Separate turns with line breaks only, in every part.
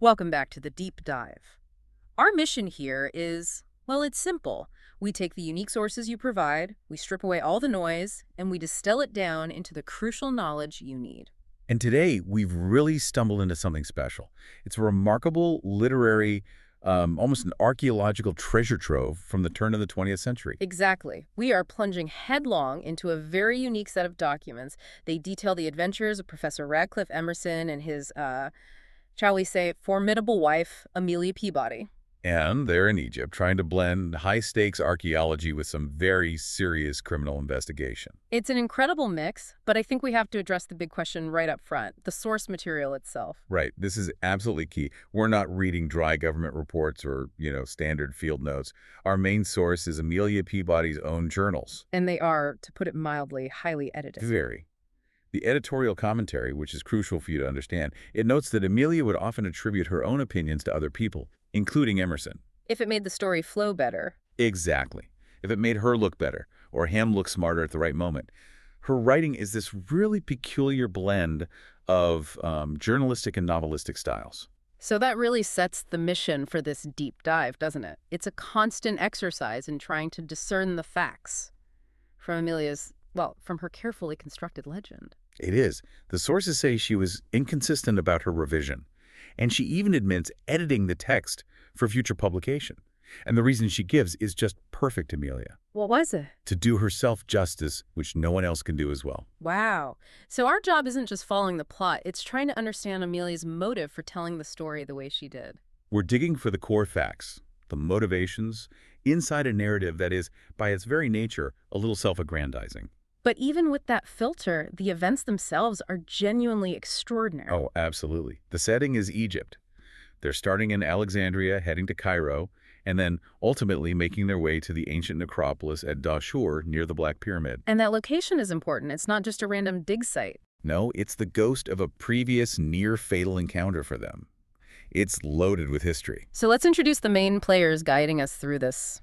Welcome back to the deep dive. Our mission here is, well, it's simple. We take the unique sources you provide, we strip away all the noise, and we distill it down into the crucial knowledge you need.
And today, we've really stumbled into something special. It's a remarkable literary, almost an archaeological treasure trove from the turn of the 20th century.
Exactly. We are plunging headlong into a very unique set of documents. They detail the adventures of Professor Radcliffe Emerson and his, shall we say, formidable wife, Amelia Peabody.
And they're in Egypt, trying to blend high-stakes archaeology with some very serious criminal investigation.
It's an incredible mix, but I think we have to address the big question right up front, the source material itself.
Right. This is absolutely key. We're not reading dry government reports or, standard field notes. Our main source is Amelia Peabody's own journals.
And they are, to put it mildly, highly edited.
Very. The editorial commentary, which is crucial for you to understand, it notes that Amelia would often attribute her own opinions to other people, including Emerson.
If it made the story flow better.
Exactly. If it made her look better, or him look smarter at the right moment. Her writing is this really peculiar blend of journalistic and novelistic styles.
So that really sets the mission for this deep dive, doesn't it? It's a constant exercise in trying to discern the facts from from her carefully constructed legend.
It is. The sources say she was inconsistent about her revision, and she even admits editing the text for future publication. And the reason she gives is just perfect, Amelia.
What was it?
To do herself justice, which no one else can do as well.
Wow. So our job isn't just following the plot, it's trying to understand Amelia's motive for telling the story the way she did.
We're digging for the core facts, the motivations, inside a narrative that is, by its very nature, a little self-aggrandizing.
But even with that filter, the events themselves are genuinely extraordinary.
Oh, absolutely. The setting is Egypt. They're starting in Alexandria, heading to Cairo, and then ultimately making their way to the ancient necropolis at Dahshoor near the Black Pyramid.
And that location is important. It's not just a random dig site.
No, it's the ghost of a previous near-fatal encounter for them. It's loaded with history.
So let's introduce the main players guiding us through this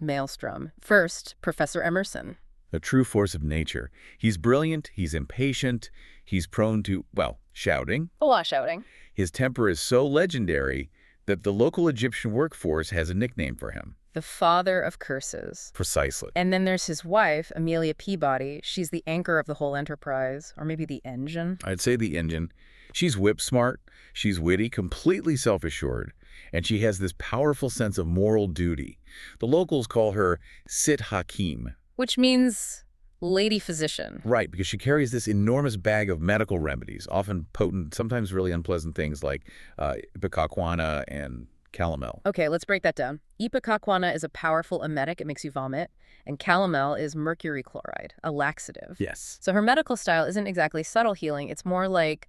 maelstrom. First, Professor Emerson.
A true force of nature. He's brilliant, he's impatient, he's prone to, shouting.
A lot of shouting.
His temper is so legendary that the local Egyptian workforce has a nickname for him.
The father of curses.
Precisely.
And then there's his wife, Amelia Peabody. She's the anchor of the whole enterprise, or maybe the engine.
I'd say the engine. She's whip-smart, she's witty, completely self-assured, and she has this powerful sense of moral duty. The locals call her Sit Hakim.
Which means lady physician.
Right, because she carries this enormous bag of medical remedies, often potent, sometimes really unpleasant things like ipecacuanha and calomel.
Okay, let's break that down. Ipecacuanha is a powerful emetic. It makes you vomit. And calomel is mercury chloride, a laxative.
Yes.
So her medical style isn't exactly subtle healing. It's more like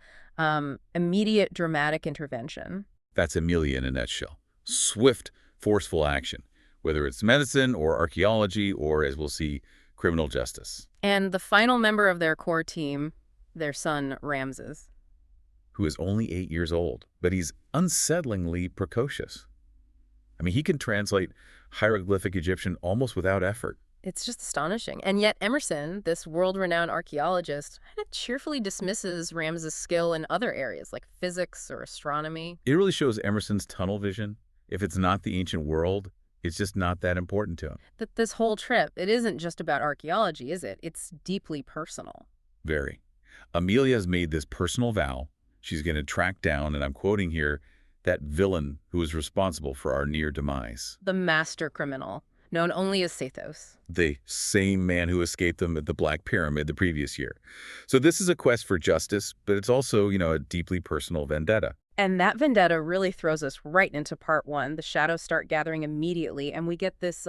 immediate dramatic intervention.
That's Amelia in a nutshell. Swift, forceful action, whether it's medicine or archaeology or, as we'll see, criminal justice.
And the final member of their core team, their son, Ramses.
Who is only 8 years old, but he's unsettlingly precocious. I mean, he can translate hieroglyphic Egyptian almost without effort.
It's just astonishing. And yet Emerson, this world-renowned archaeologist, kind of cheerfully dismisses Ramses' skill in other areas like physics or astronomy.
It really shows Emerson's tunnel vision. If it's not the ancient world, it's just not that important to him.
That this whole trip, it isn't just about archaeology, is it? It's deeply personal.
Very. Amelia's made this personal vow. She's going to track down, and I'm quoting here, that villain who was responsible for our near demise.
The master criminal, known only as Sethos.
The same man who escaped them at the Black Pyramid the previous year. So this is a quest for justice, but it's also, a deeply personal vendetta.
And that vendetta really throws us right into part one. The shadows start gathering immediately, and we get this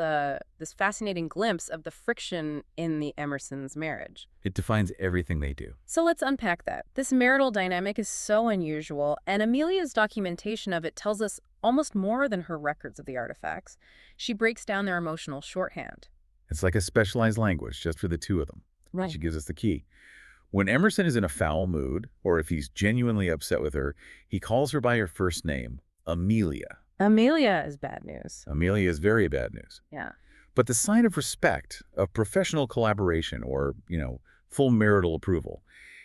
fascinating glimpse of the friction in the Emersons' marriage.
It defines everything they do.
So let's unpack that. This marital dynamic is so unusual, and Amelia's documentation of it tells us almost more than her records of the artifacts. She breaks down their emotional shorthand.
It's like a specialized language just for the two of them.
Right.
She gives us the key. When Emerson is in a foul mood, or if he's genuinely upset with her, he calls her by her first name, Amelia.
Amelia is bad news.
Amelia is very bad news.
Yeah.
But the sign of respect, of professional collaboration, or, full marital approval,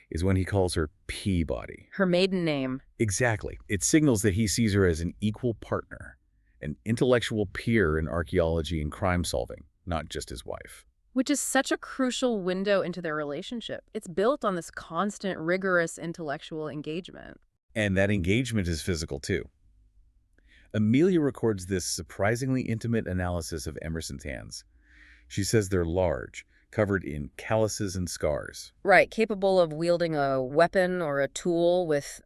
is when he calls her Peabody.
Her maiden name.
Exactly. It signals that he sees her as an equal partner, an intellectual peer in archaeology and crime solving, not just his wife.
Which is such a crucial window into their relationship. It's built on this constant, rigorous intellectual engagement.
And that engagement is physical, too. Amelia records this surprisingly intimate analysis of Emerson's hands. She says they're large, covered in calluses and scars.
Right, capable of wielding a weapon or a tool with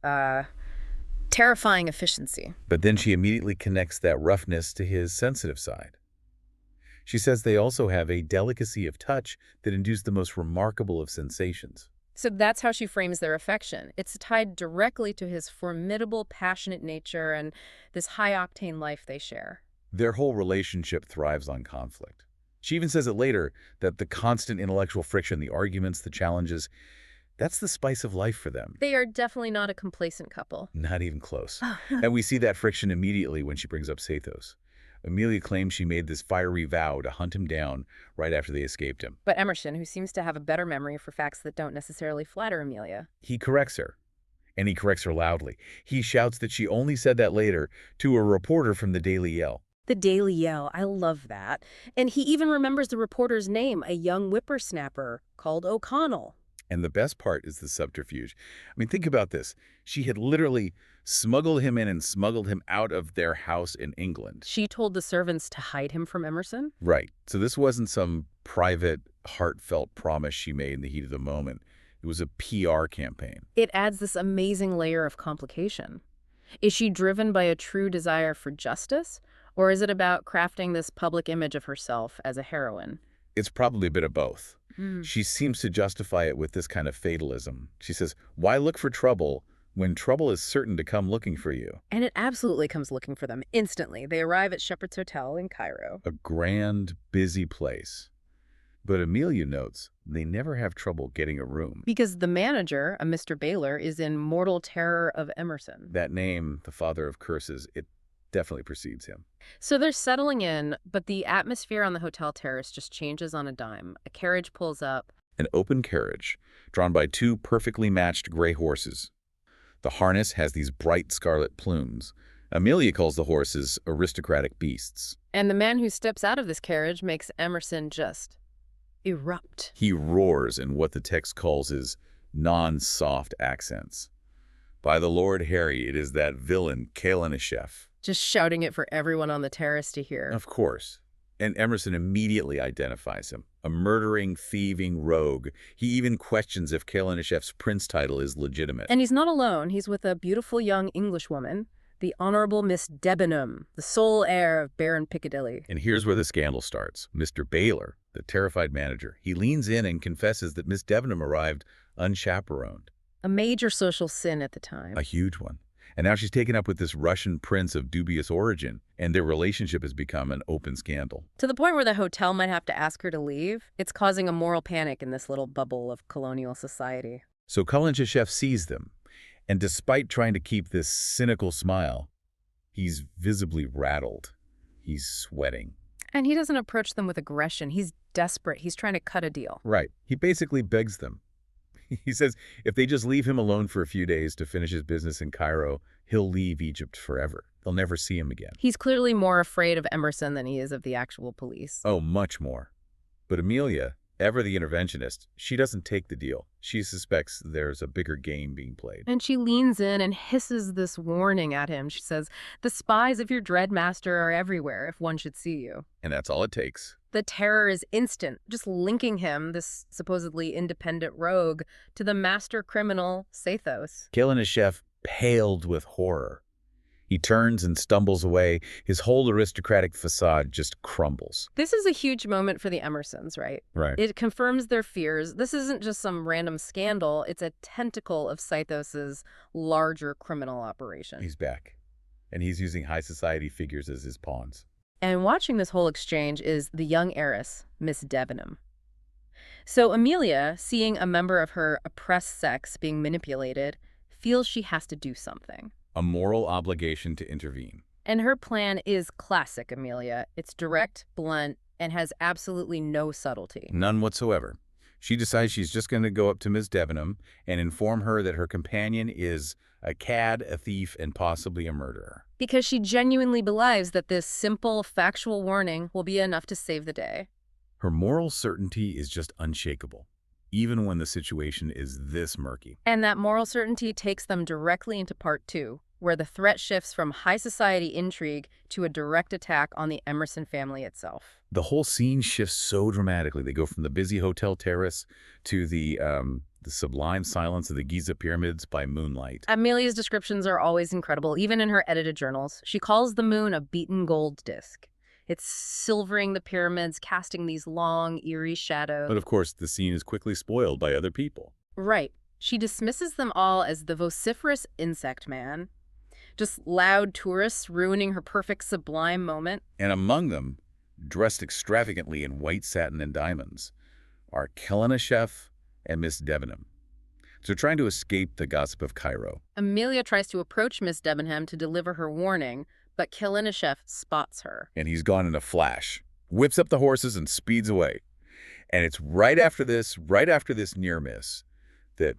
terrifying efficiency.
But then she immediately connects that roughness to his sensitive side. She says they also have a delicacy of touch that induced the most remarkable of sensations.
So that's how she frames their affection. It's tied directly to his formidable, passionate nature and this high-octane life they share.
Their whole relationship thrives on conflict. She even says it later that the constant intellectual friction, the arguments, the challenges, that's the spice of life for them.
They are definitely not a complacent couple.
Not even close. And we see that friction immediately when she brings up Sethos. Amelia claims she made this fiery vow to hunt him down right after they escaped him.
But Emerson, who seems to have a better memory for facts that don't necessarily flatter Amelia.
He corrects her, and he corrects her loudly. He shouts that she only said that later to a reporter from the Daily Yell.
The Daily Yell, I love that. And he even remembers the reporter's name, a young whippersnapper called O'Connell.
And the best part is the subterfuge. I mean, think about this. She had literally smuggled him in and smuggled him out of their house in England.
She told the servants to hide him from Emerson?
Right. So this wasn't some private, heartfelt promise she made in the heat of the moment. It was a PR campaign.
It adds this amazing layer of complication. Is she driven by a true desire for justice? Or is it about crafting this public image of herself as a heroine?
It's probably a bit of both. She seems to justify it with this kind of fatalism. She says, why look for trouble when trouble is certain to come looking for you?
And it absolutely comes looking for them instantly. They arrive at Shepherd's Hotel in Cairo.
A grand, busy place. But Amelia notes they never have trouble getting a room.
Because the manager, a Mr. Baylor, is in mortal terror of Emerson.
That name, the father of curses, it definitely precedes him.
So they're settling in, but the atmosphere on the hotel terrace just changes on a dime. A carriage pulls up.
An open carriage, drawn by two perfectly matched gray horses. The harness has these bright scarlet plumes. Amelia calls the horses aristocratic beasts.
And the man who steps out of this carriage makes Emerson just erupt.
He roars in what the text calls his non-soft accents. By the Lord Harry, it is that villain, Kalanishef.
Just shouting it for everyone on the terrace to hear.
Of course. And Emerson immediately identifies him. A murdering, thieving rogue. He even questions if Kalanishef's prince title is legitimate.
And he's not alone. He's with a beautiful young Englishwoman, the Honorable Miss Debenham, the sole heir of Baron Piccadilly.
And here's where the scandal starts. Mr. Baylor, the terrified manager, he leans in and confesses that Miss Debenham arrived unchaperoned.
A major social sin at the time.
A huge one. And now she's taken up with this Russian prince of dubious origin, and their relationship has become an open scandal.
To the point where the hotel might have to ask her to leave. It's causing a moral panic in this little bubble of colonial society.
So Kalanishef sees them, and despite trying to keep this cynical smile, he's visibly rattled. He's sweating.
And he doesn't approach them with aggression. He's desperate. He's trying to cut a deal.
Right. He basically begs them. He says if they just leave him alone for a few days to finish his business in Cairo, he'll leave Egypt forever. They'll never see him again.
He's clearly more afraid of Emerson than he is of the actual police.
Oh, much more. But Amelia, ever the interventionist, she doesn't take the deal. She suspects there's a bigger game being played.
And she leans in and hisses this warning at him. She says, the spies of your dread master are everywhere if one should see you.
And that's all it takes.
The terror is instant, just linking him, this supposedly independent rogue, to the master criminal, Sethos.
Kalanishef paled with horror. He turns and stumbles away. His whole aristocratic facade just crumbles.
This is a huge moment for the Emersons, right?
Right.
It confirms their fears. This isn't just some random scandal. It's a tentacle of Sethos's larger criminal operation.
He's back. And he's using high society figures as his pawns.
And watching this whole exchange is the young heiress, Miss Debenham. So Amelia, seeing a member of her oppressed sex being manipulated, feels she has to do something.
A moral obligation to intervene.
And her plan is classic, Amelia. It's direct, blunt, and has absolutely no subtlety.
None whatsoever. She decides she's just going to go up to Miss Debenham and inform her that her companion is a cad, a thief, and possibly a murderer.
Because she genuinely believes that this simple, factual warning will be enough to save the day.
Her moral certainty is just unshakable, even when the situation is this murky.
And that moral certainty takes them directly into part 2, where the threat shifts from high society intrigue to a direct attack on the Emerson family itself.
The whole scene shifts so dramatically. They go from the busy hotel terrace to the sublime silence of the Giza pyramids by moonlight.
Amelia's descriptions are always incredible, even in her edited journals. She calls the moon a beaten gold disk. It's silvering the pyramids, casting these long, eerie shadows.
But of course, the scene is quickly spoiled by other people.
Right. She dismisses them all as the vociferous insect man. Just loud tourists ruining her perfect sublime moment.
And among them, dressed extravagantly in white satin and diamonds, are Chef and Miss Debenham. So trying to escape the gossip of Cairo.
Amelia tries to approach Miss Debenham to deliver her warning, but Chef spots her.
And he's gone in a flash, whips up the horses and speeds away. And it's right after this near miss, that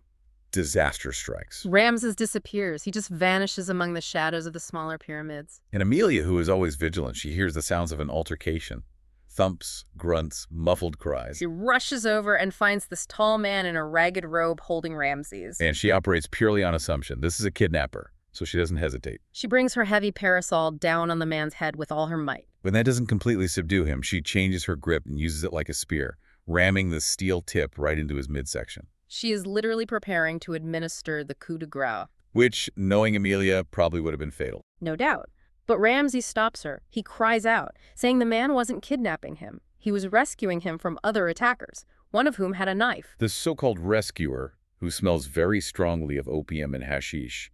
disaster strikes.
Ramses disappears. He just vanishes among the shadows of the smaller pyramids.
And Amelia, who is always vigilant, she hears the sounds of an altercation. Thumps, grunts, muffled cries.
She rushes over and finds this tall man in a ragged robe holding Ramses.
And she operates purely on assumption. This is a kidnapper, so she doesn't hesitate.
She brings her heavy parasol down on the man's head with all her might.
When that doesn't completely subdue him, she changes her grip and uses it like a spear, ramming the steel tip right into his midsection.
She is literally preparing to administer the coup de grace.
Which, knowing Amelia, probably would have been fatal.
No doubt. But Ramses stops her. He cries out, saying the man wasn't kidnapping him. He was rescuing him from other attackers, one of whom had a knife.
The so-called rescuer, who smells very strongly of opium and hashish,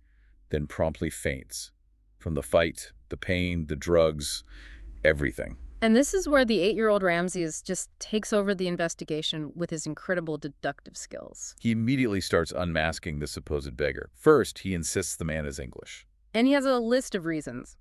then promptly faints. From the fight, the pain, the drugs, everything.
And this is where the 8-year-old Ramses just takes over the investigation with his incredible deductive skills.
He immediately starts unmasking the supposed beggar. First, he insists the man is English.
And he has a list of reasons.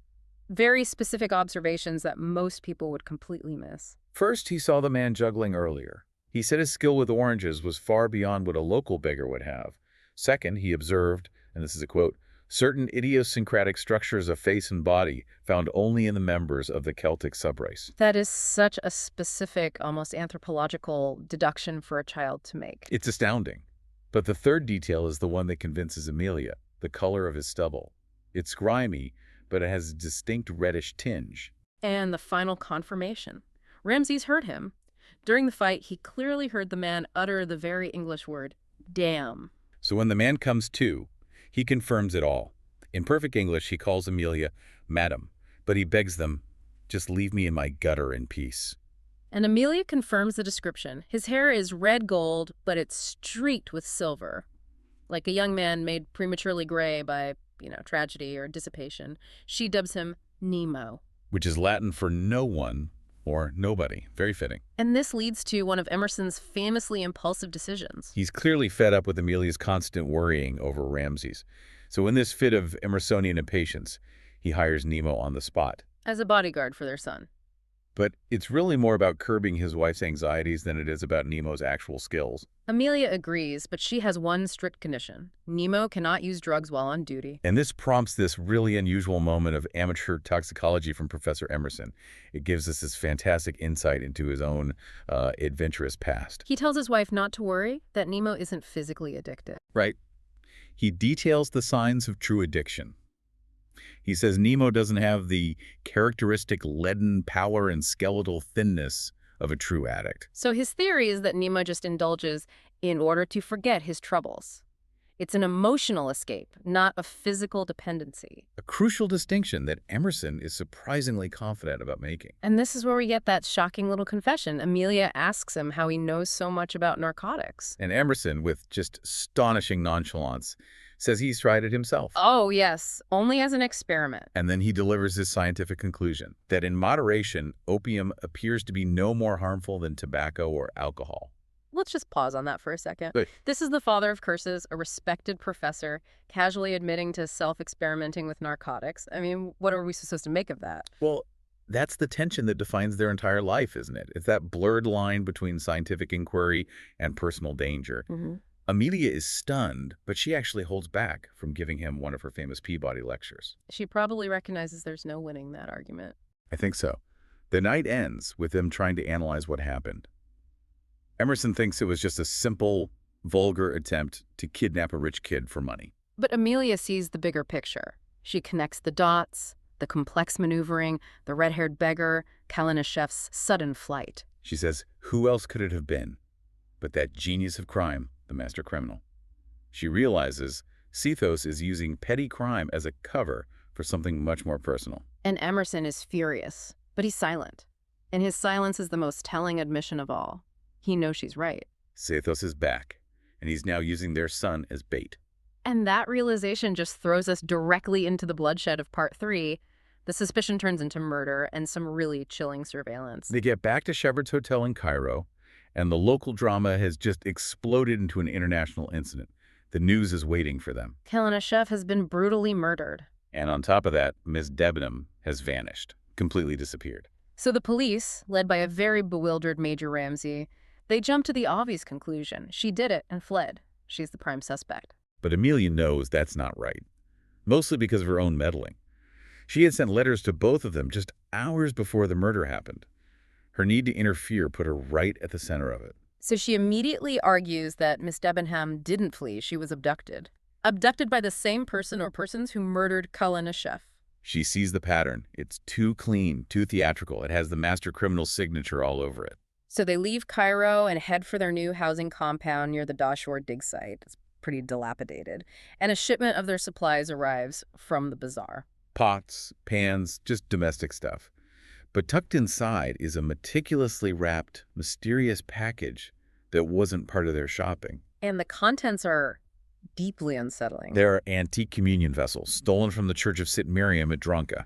Very specific observations that most people would completely miss.
First, he saw the man juggling earlier. He said his skill with oranges was far beyond what a local beggar would have. Second, he observed, and this is a quote, certain idiosyncratic structures of face and body found only in the members of the Celtic subrace.
That is such a specific, almost anthropological deduction for a child to make.
It's astounding. But the third detail is the one that convinces Amelia, the color of his stubble. It's grimy, but it has a distinct reddish tinge.
And the final confirmation. Ramses heard him. During the fight, he clearly heard the man utter the very English word, damn.
So when the man comes to, he confirms it all. In perfect English, he calls Amelia, Madam, but he begs them, just leave me in my gutter in peace.
And Amelia confirms the description. His hair is red gold, but it's streaked with silver. Like a young man made prematurely gray by, tragedy or dissipation. She dubs him Nemo.
Which is Latin for no one or nobody. Very fitting.
And this leads to one of Emerson's famously impulsive decisions.
He's clearly fed up with Amelia's constant worrying over Ramses. So in this fit of Emersonian impatience, he hires Nemo on the spot.
As a bodyguard for their son.
But it's really more about curbing his wife's anxieties than it is about Nemo's actual skills.
Amelia agrees, but she has one strict condition. Nemo cannot use drugs while on duty.
And this prompts this really unusual moment of amateur toxicology from Professor Emerson. It gives us this fantastic insight into his own adventurous past.
He tells his wife not to worry, that Nemo isn't physically addicted.
Right. He details the signs of true addiction. He says Nemo doesn't have the characteristic leaden pallor and skeletal thinness of a true addict.
So his theory is that Nemo just indulges in order to forget his troubles. It's an emotional escape, not a physical dependency.
A crucial distinction that Emerson is surprisingly confident about making.
And this is where we get that shocking little confession. Amelia asks him how he knows so much about narcotics.
And Emerson, with just astonishing nonchalance, says he's tried it himself.
Oh, yes, only as an experiment.
And then he delivers his scientific conclusion, that in moderation, opium appears to be no more harmful than tobacco or alcohol.
Let's just pause on that for a second.
Good.
This is the father of curses, a respected professor, casually admitting to self-experimenting with narcotics. I mean, what are we supposed to make of that?
Well, That's the tension that defines their entire life, isn't it? It's that blurred line between scientific inquiry and personal danger.
Hmm.
Amelia is stunned, but she actually holds back from giving him one of her famous Peabody lectures.
She probably recognizes there's no winning that argument.
I think so. The night ends with them trying to analyze what happened. Emerson thinks it was just a simple, vulgar attempt to kidnap a rich kid for money.
But Amelia sees the bigger picture. She connects the dots, the complex maneuvering, the red-haired beggar, Kalinashev's sudden flight.
She says, who else could it have been but that genius of crime, the master criminal? She realizes Sethos is using petty crime as a cover for something much more personal.
And Emerson is furious, but he's silent. And his silence is the most telling admission of all. He knows she's right.
Sethos is back, and he's now using their son as bait.
And that realization just throws us directly into the bloodshed of part 3. The suspicion turns into murder and some really chilling surveillance.
They get back to Shepard's Hotel in Cairo, and the local drama has just exploded into an international incident. The news is waiting for them.
Kalinashev has been brutally murdered.
And on top of that, Miss Debenham has vanished, completely disappeared.
So the police, led by a very bewildered Major Ramsey, they jump to the obvious conclusion. She did it and fled. She's the prime suspect.
But Amelia knows that's not right, mostly because of her own meddling. She had sent letters to both of them just hours before the murder happened. Her need to interfere put her right at the center of it.
So she immediately argues that Miss Debenham didn't flee. She was abducted. Abducted by the same person or persons who murdered Kalinashev.
She sees the pattern. It's too clean, too theatrical. It has the master criminal's signature all over it.
So they leave Cairo and head for their new housing compound near the Dahshoor dig site. It's pretty dilapidated. And a shipment of their supplies arrives from the bazaar.
Pots, pans, just domestic stuff. But tucked inside is a meticulously wrapped, mysterious package that wasn't part of their shopping.
And the contents are deeply unsettling.
There are antique communion vessels stolen from the Church of St. Miriam at Dronca.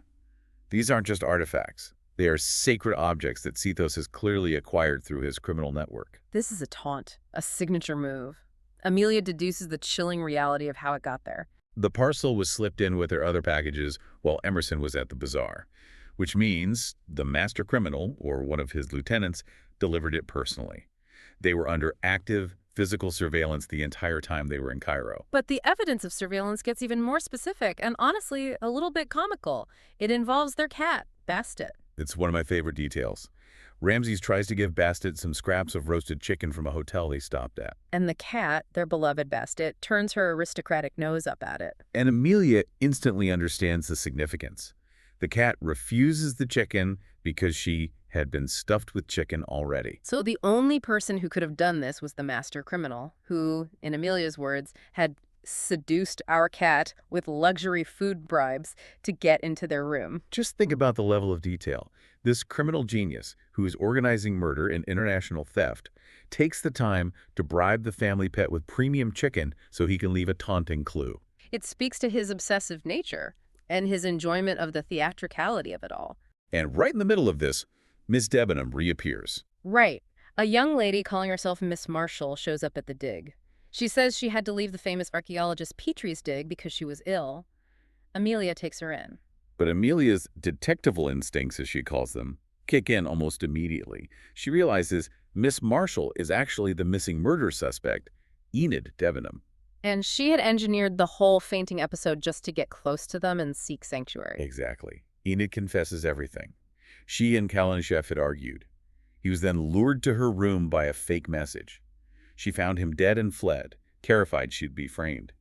These aren't just artifacts. They are sacred objects that Sethos has clearly acquired through his criminal network.
This is a taunt, a signature move. Amelia deduces the chilling reality of how it got there.
The parcel was slipped in with their other packages while Emerson was at the bazaar, which means the master criminal, or one of his lieutenants, delivered it personally. They were under active physical surveillance the entire time they were in Cairo.
But the evidence of surveillance gets even more specific and honestly a little bit comical. It involves their cat, Bastet.
It's one of my favorite details. Ramses tries to give Bastet some scraps of roasted chicken from a hotel they stopped at.
And the cat, their beloved Bastet, turns her aristocratic nose up at it.
And Amelia instantly understands the significance. The cat refuses the chicken because she had been stuffed with chicken already.
So the only person who could have done this was the master criminal, who, in Amelia's words, had seduced our cat with luxury food bribes to get into their room.
Just think about the level of detail. This criminal genius, who is organizing murder and international theft, takes the time to bribe the family pet with premium chicken so he can leave a taunting clue.
It speaks to his obsessive nature and his enjoyment of the theatricality of it all.
And right in the middle of this, Miss Debenham reappears.
Right. A young lady calling herself Miss Marshall shows up at the dig. She says she had to leave the famous archaeologist Petrie's dig because she was ill. Amelia takes her in.
But Amelia's detectival instincts, as she calls them, kick in almost immediately. She realizes Miss Marshall is actually the missing murder suspect, Enid Debenham.
And she had engineered the whole fainting episode just to get close to them and seek sanctuary.
Exactly. Enid confesses everything. She and Kalinashev had argued. He was then lured to her room by a fake message. She found him dead and fled, terrified she'd be framed.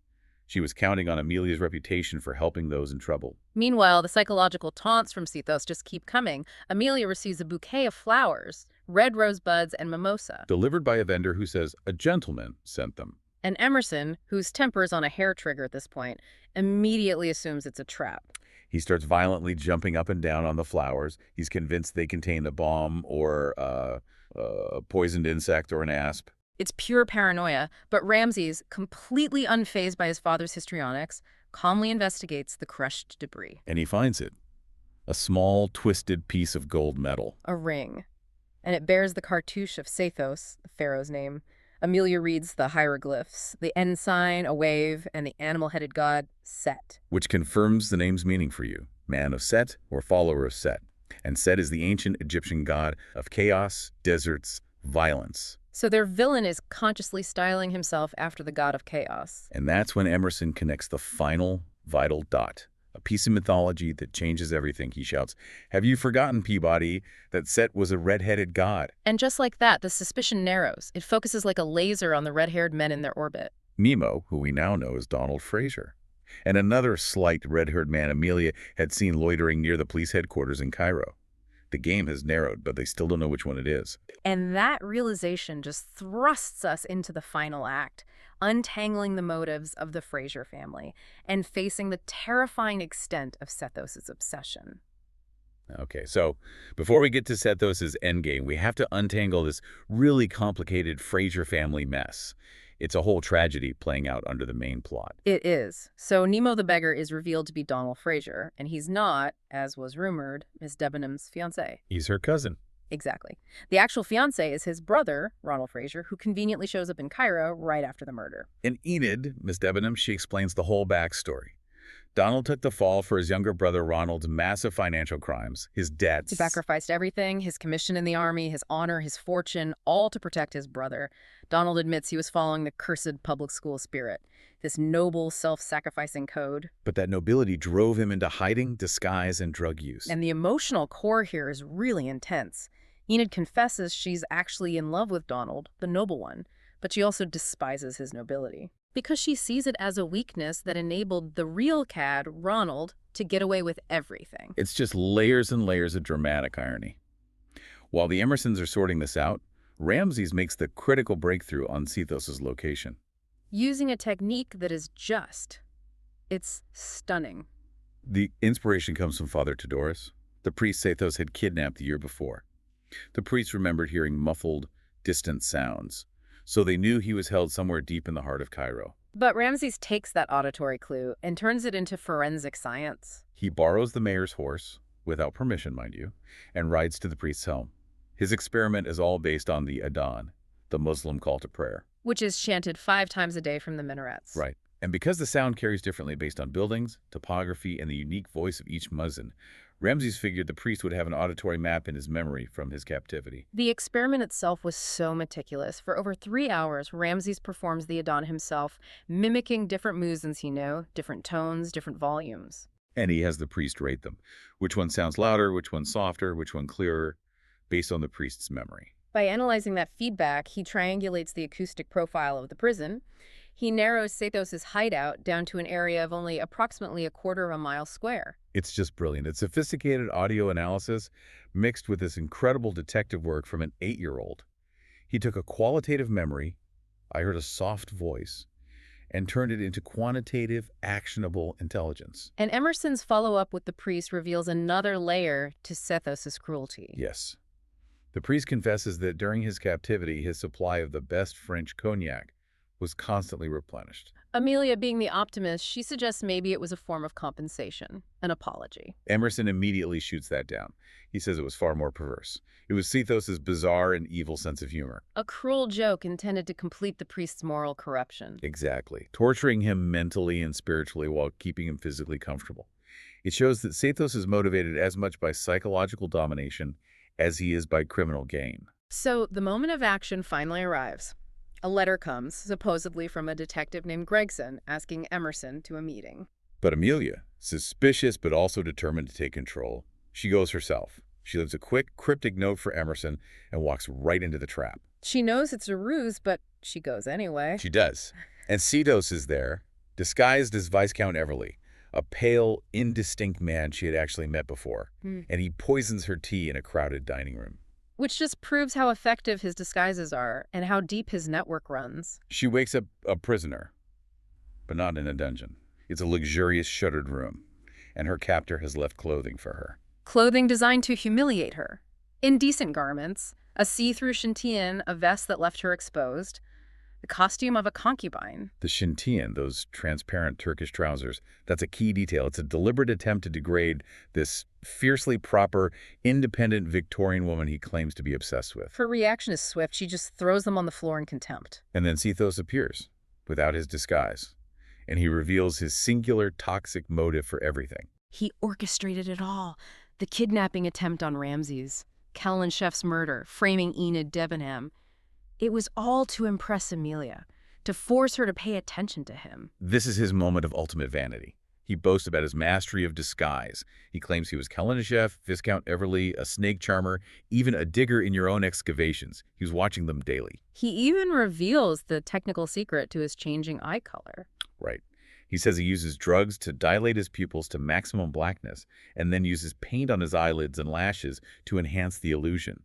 She was counting on Amelia's reputation for helping those in trouble.
Meanwhile, the psychological taunts from Sethos just keep coming. Amelia receives a bouquet of flowers, red rosebuds and mimosa.
Delivered by a vendor who says a gentleman sent them.
And Emerson, whose temper is on a hair trigger at this point, immediately assumes it's a trap.
He starts violently jumping up and down on the flowers. He's convinced they contain a bomb or a poisoned insect or an asp.
It's pure paranoia, but Ramses, completely unfazed by his father's histrionics, calmly investigates the crushed debris.
And he finds it. A small, twisted piece of gold metal.
A ring. And it bears the cartouche of Sethos, the pharaoh's name. Amelia reads the hieroglyphs, the ensign, a wave, and the animal-headed god, Set.
Which confirms the name's meaning for you. Man of Set or follower of Set. And Set is the ancient Egyptian god of chaos, deserts, violence.
So their villain is consciously styling himself after the god of chaos.
And that's when Emerson connects the final, vital dot. A piece of mythology that changes everything, he shouts. Have you forgotten, Peabody, that Set was a red-headed god?
And just like that, the suspicion narrows. It focuses like a laser on the red-haired men in their orbit.
Nemo, who we now know as Donald Fraser, and another slight red-haired man Amelia had seen loitering near the police headquarters in Cairo. The game has narrowed, but they still don't know which one it is.
And that realization just thrusts us into the final act, untangling the motives of the Fraser family and facing the terrifying extent of Sethos' obsession.
Okay, so before we get to Sethos' endgame, we have to untangle this really complicated Fraser family mess. It's a whole tragedy playing out under the main plot.
It is. So Nemo the beggar is revealed to be Donald Fraser, and he's not, as was rumored, Miss Debenham's fiancé.
He's her cousin.
Exactly. The actual fiancé is his brother, Ronald Fraser, who conveniently shows up in Cairo right after the murder.
In Enid, Miss Debenham, she explains the whole backstory. Donald took the fall for his younger brother Ronald's massive financial crimes, his debts.
He sacrificed everything, his commission in the army, his honor, his fortune, all to protect his brother. Donald admits he was following the cursed public school spirit, this noble, self-sacrificing code.
But that nobility drove him into hiding, disguise, and drug use.
And the emotional core here is really intense. Enid confesses she's actually in love with Donald, the noble one, but she also despises his nobility, because she sees it as a weakness that enabled the real cad, Ronald, to get away with everything.
It's just layers and layers of dramatic irony. While the Emersons are sorting this out, Ramses makes the critical breakthrough on Sethos' location.
Using a technique that is it's stunning.
The inspiration comes from Father Theodorus, the priest Sethos had kidnapped the year before. The priest remembered hearing muffled, distant sounds, so they knew he was held somewhere deep in the heart of Cairo.
But Ramses takes that auditory clue and turns it into forensic science.
He borrows the mayor's horse, without permission, mind you, and rides to the priest's home. His experiment is all based on the Adhan, the Muslim call to prayer.
Which is chanted 5 times a day from the minarets.
Right. And because the sound carries differently based on buildings, topography, and the unique voice of each muezzin, Ramses figured the priest would have an auditory map in his memory from his captivity.
The experiment itself was so meticulous. For over 3 hours, Ramses performs the Adhan himself, mimicking different muezzins he knew, different tones, different volumes.
And he has the priest rate them. Which one sounds louder, which one softer, which one clearer, based on the priest's memory.
By analyzing that feedback, he triangulates the acoustic profile of the prison. He narrows Sethos' hideout down to an area of only approximately 1/4 mile square.
It's just brilliant. It's sophisticated audio analysis mixed with this incredible detective work from an 8-year-old. He took a qualitative memory, I heard a soft voice, and turned it into quantitative, actionable intelligence.
And Emerson's follow-up with the priest reveals another layer to Sethos' cruelty.
Yes. The priest confesses that during his captivity, his supply of the best French cognac was constantly replenished.
Amelia, being the optimist, she suggests maybe it was a form of compensation, an apology.
Emerson immediately shoots that down. He says it was far more perverse. It was Sethos' bizarre and evil sense of humor.
A cruel joke intended to complete the priest's moral corruption.
Exactly. Torturing him mentally and spiritually while keeping him physically comfortable. It shows that Sethos is motivated as much by psychological domination as he is by criminal gain.
So the moment of action finally arrives. A letter comes, supposedly from a detective named Gregson, asking Emerson to a meeting.
But Amelia, suspicious but also determined to take control, she goes herself. She leaves a quick, cryptic note for Emerson and walks right into the trap.
She knows it's a ruse, but she goes anyway.
She does. And Sethos is there, disguised as Viscount Everleigh, a pale, indistinct man she had actually met before. And he poisons her tea in a crowded dining room.
Which just proves how effective his disguises are and how deep his network runs.
She wakes up a prisoner, but not in a dungeon. It's a luxurious shuttered room, and her captor has left clothing for her.
Clothing designed to humiliate her. Indecent garments, a see-through shintian, a vest that left her exposed, the costume of a concubine.
The shintian, those transparent Turkish trousers, that's a key detail. It's a deliberate attempt to degrade this fiercely proper, independent Victorian woman he claims to be obsessed with.
Her reaction is swift. She just throws them on the floor in contempt.
And then Sethos appears, without his disguise, and he reveals his singular toxic motive for everything.
He orchestrated it all. The kidnapping attempt on Ramses, Chef's murder, framing Enid Debenham. It was all to impress Amelia, to force her to pay attention to him.
This is his moment of ultimate vanity. He boasts about his mastery of disguise. He claims he was Chef, Viscount Everleigh, a snake charmer, even a digger in your own excavations. He was watching them daily.
He even reveals the technical secret to his changing eye color.
Right. He says he uses drugs to dilate his pupils to maximum blackness and then uses paint on his eyelids and lashes to enhance the illusion.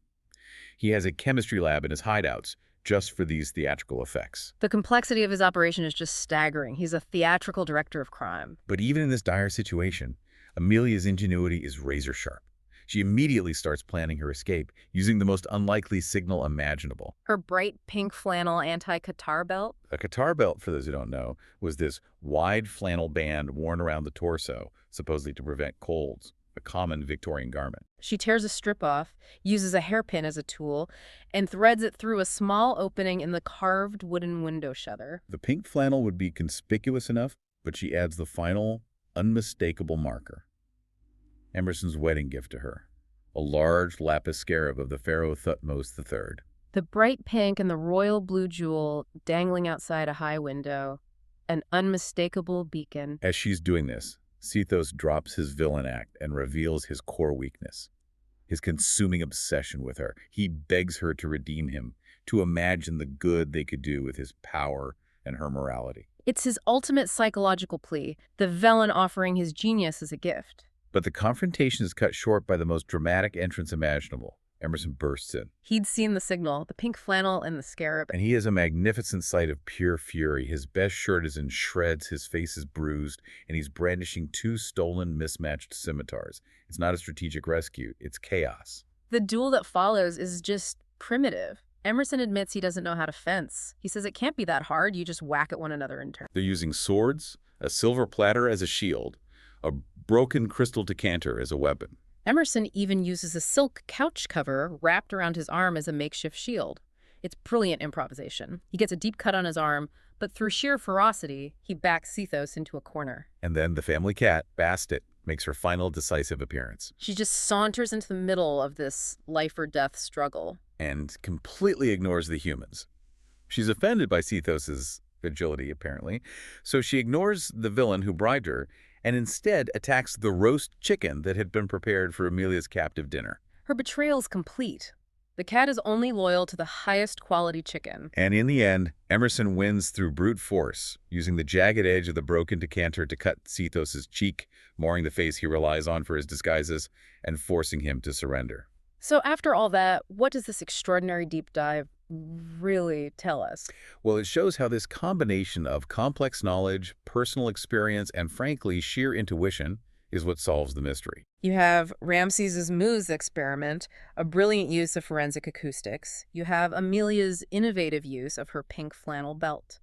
He has a chemistry lab in his hideouts just for these theatrical effects.
The complexity of his operation is just staggering. He's a theatrical director of crime.
But even in this dire situation, Amelia's ingenuity is razor sharp. She immediately starts planning her escape using the most unlikely signal imaginable.
Her bright pink flannel anti-catarrh belt?
A catarrh belt, for those who don't know, was this wide flannel band worn around the torso, supposedly to prevent colds, a common Victorian garment.
She tears a strip off, uses a hairpin as a tool, and threads it through a small opening in the carved wooden window shutter.
The pink flannel would be conspicuous enough, but she adds the final, unmistakable marker. Emerson's wedding gift to her, a large lapis scarab of the pharaoh Thutmose III.
The bright pink and the royal blue jewel dangling outside a high window, an unmistakable beacon.
As she's doing this, Sethos drops his villain act and reveals his core weakness, his consuming obsession with her. He begs her to redeem him, to imagine the good they could do with his power and her morality.
It's his ultimate psychological plea, the villain offering his genius as a gift.
But the confrontation is cut short by the most dramatic entrance imaginable. Emerson bursts in.
He'd seen the signal, the pink flannel and the scarab.
And he is a magnificent sight of pure fury. His best shirt is in shreds, his face is bruised, and he's brandishing two stolen, mismatched scimitars. It's not a strategic rescue, it's chaos.
The duel that follows is just primitive. Emerson admits he doesn't know how to fence. He says it can't be that hard, you just whack at one another in turn.
They're using swords, a silver platter as a shield, a broken crystal decanter as a weapon.
Emerson even uses a silk couch cover wrapped around his arm as a makeshift shield. It's brilliant improvisation. He gets a deep cut on his arm, but through sheer ferocity, he backs Sethos into a corner.
And then the family cat, Bastet, makes her final decisive appearance.
She just saunters into the middle of this life-or-death struggle.
And completely ignores the humans. She's offended by Sethos's agility, apparently, so she ignores the villain who bribed her and instead attacks the roast chicken that had been prepared for Amelia's captive dinner.
Her betrayal's complete. The cat is only loyal to the highest quality chicken.
And in the end, Emerson wins through brute force, using the jagged edge of the broken decanter to cut Sethos's cheek, marring the face he relies on for his disguises, and forcing him to surrender.
So after all that, what does this extraordinary deep dive really tell us?
Well, it shows how this combination of complex knowledge, personal experience, and frankly, sheer intuition is what solves the mystery.
You have Ramses's moose experiment, a brilliant use of forensic acoustics. You have Amelia's innovative use of her pink flannel belt.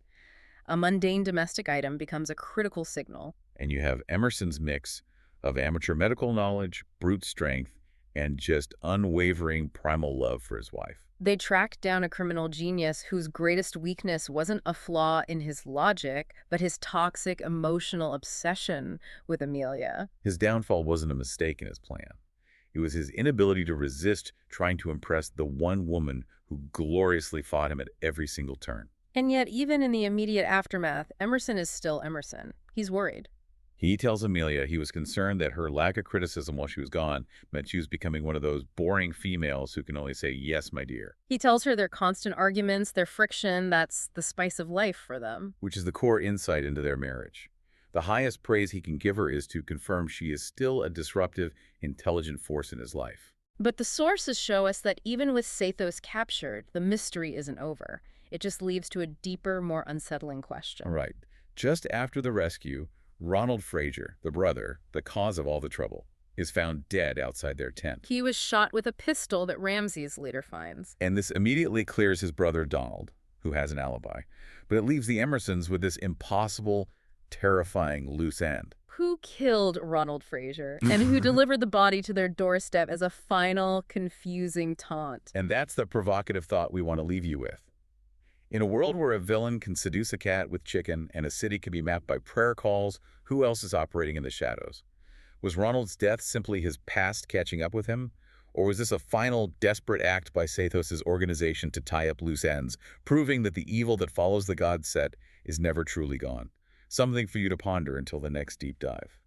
A mundane domestic item becomes a critical signal.
And you have Emerson's mix of amateur medical knowledge, brute strength, and just unwavering primal love for his wife.
They tracked down a criminal genius whose greatest weakness wasn't a flaw in his logic, but his toxic emotional obsession with Amelia.
His downfall wasn't a mistake in his plan. It was his inability to resist trying to impress the one woman who gloriously fought him at every single turn.
And yet, even in the immediate aftermath, Emerson is still Emerson. He's worried.
He tells Amelia he was concerned that her lack of criticism while she was gone meant she was becoming one of those boring females who can only say, "Yes, my dear."
He tells her their constant arguments, their friction, that's the spice of life for them.
Which is the core insight into their marriage. The highest praise he can give her is to confirm she is still a disruptive, intelligent force in his life.
But the sources show us that even with Sethos captured, the mystery isn't over. It just leads to a deeper, more unsettling question.
Right. Just after the rescue, Ronald Fraser, the brother, the cause of all the trouble, is found dead outside their tent.
He was shot with a pistol that Ramses later finds.
And this immediately clears his brother Donald, who has an alibi. But it leaves the Emersons with this impossible, terrifying loose end.
Who killed Ronald Fraser and who delivered the body to their doorstep as a final, confusing taunt?
And that's the provocative thought we want to leave you with. In a world where a villain can seduce a cat with chicken and a city can be mapped by prayer calls, who else is operating in the shadows? Was Ronald's death simply his past catching up with him? Or was this a final, desperate act by Sethos' organization to tie up loose ends, proving that the evil that follows the god set is never truly gone? Something for you to ponder until the next deep dive.